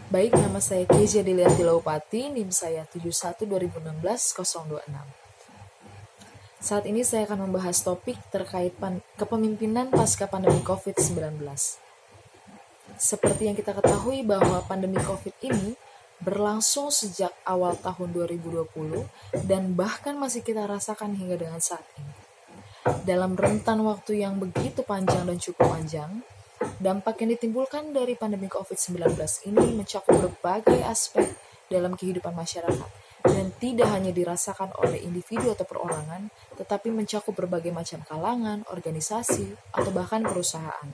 Baik, nama saya Kezia Delianti Laupati, NIM saya 71 2016 026. Saat ini saya akan membahas topik terkait kepemimpinan pasca pandemi COVID-19. Seperti yang kita ketahui bahwa pandemi COVID ini berlangsung sejak awal tahun 2020 dan bahkan masih kita rasakan hingga dengan saat ini. Dalam rentan waktu yang begitu panjang dan cukup panjang, dampak yang ditimbulkan dari pandemi COVID-19 ini mencakup berbagai aspek dalam kehidupan masyarakat dan tidak hanya dirasakan oleh individu atau perorangan, tetapi mencakup berbagai macam kalangan, organisasi, atau bahkan perusahaan.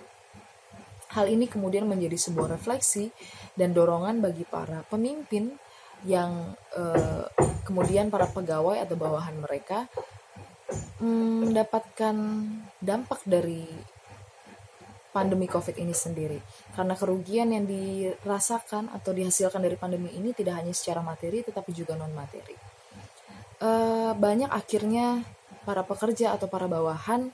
Hal ini kemudian menjadi sebuah refleksi dan dorongan bagi para pemimpin yang kemudian para pegawai atau bawahan mereka mendapatkan dampak dari pandemi COVID ini sendiri. Karena kerugian yang dirasakan atau dihasilkan dari pandemi ini tidak hanya secara materi tetapi juga non-materi. Banyak akhirnya para pekerja atau para bawahan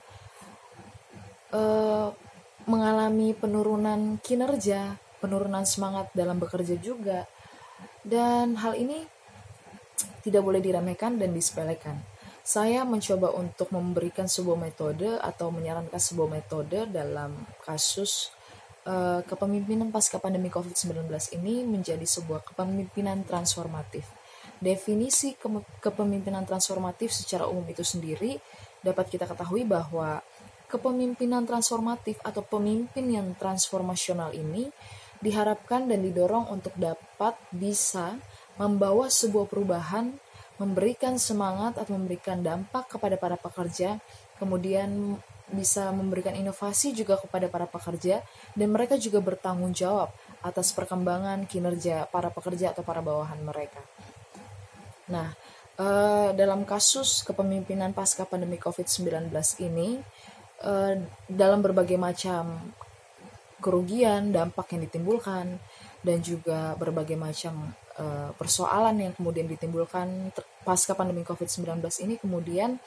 mengalami penurunan kinerja, penurunan semangat dalam bekerja juga. Dan hal ini tidak boleh diremehkan dan disepelekan. Saya mencoba untuk memberikan sebuah metode atau menyarankan sebuah metode dalam kasus kepemimpinan pasca pandemi COVID-19 ini menjadi sebuah kepemimpinan transformatif. Definisi kepemimpinan transformatif secara umum itu sendiri dapat kita ketahui bahwa kepemimpinan transformatif atau pemimpin yang transformasional ini diharapkan dan didorong untuk dapat bisa membawa sebuah perubahan, memberikan semangat atau memberikan dampak kepada para pekerja, kemudian bisa memberikan inovasi juga kepada para pekerja, dan mereka juga bertanggung jawab atas perkembangan kinerja para pekerja atau para bawahan mereka. Nah, dalam kasus kepemimpinan pasca pandemi COVID-19 ini, dalam berbagai macam kerugian, dampak yang ditimbulkan, dan juga berbagai macam persoalan yang kemudian ditimbulkan pasca pandemi COVID-19 ini kemudian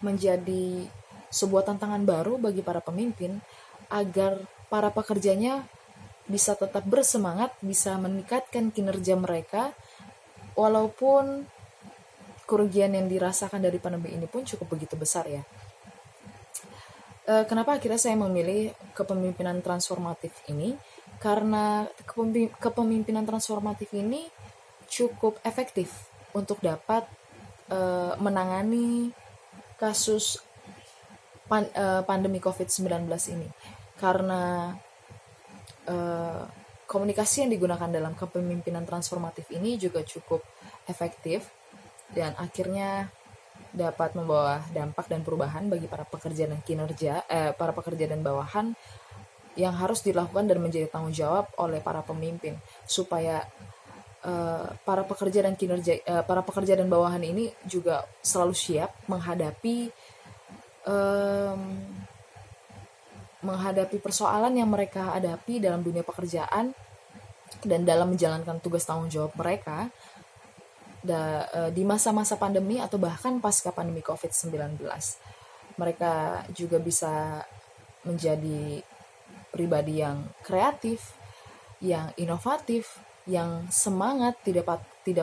menjadi sebuah tantangan baru bagi para pemimpin agar para pekerjanya bisa tetap bersemangat, bisa meningkatkan kinerja mereka walaupun kerugian yang dirasakan dari pandemi ini pun cukup begitu besar ya. Kenapa akhirnya saya memilih kepemimpinan transformatif ini? Karena kepemimpinan transformatif ini cukup efektif untuk dapat menangani kasus pandemi COVID-19 ini. Karena komunikasi yang digunakan dalam kepemimpinan transformatif ini juga cukup efektif dan akhirnya dapat membawa dampak dan perubahan bagi para pekerja dan para pekerja dan bawahan yang harus dilakukan dan menjadi tanggung jawab oleh para pemimpin supaya para pekerja dan bawahan ini juga selalu siap menghadapi persoalan yang mereka hadapi dalam dunia pekerjaan dan dalam menjalankan tugas tanggung jawab mereka di masa-masa pandemi atau bahkan pasca pandemi COVID-19. Mereka juga bisa menjadi pribadi yang kreatif, yang inovatif, yang semangat, tidak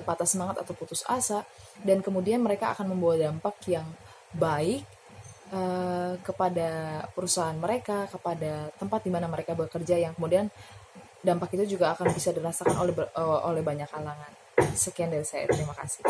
patah semangat atau putus asa, dan kemudian mereka akan membawa dampak yang baik kepada perusahaan mereka, kepada tempat di mana mereka bekerja, yang kemudian dampak itu juga akan bisa dirasakan oleh banyak kalangan. Sekian dari saya, terima kasih.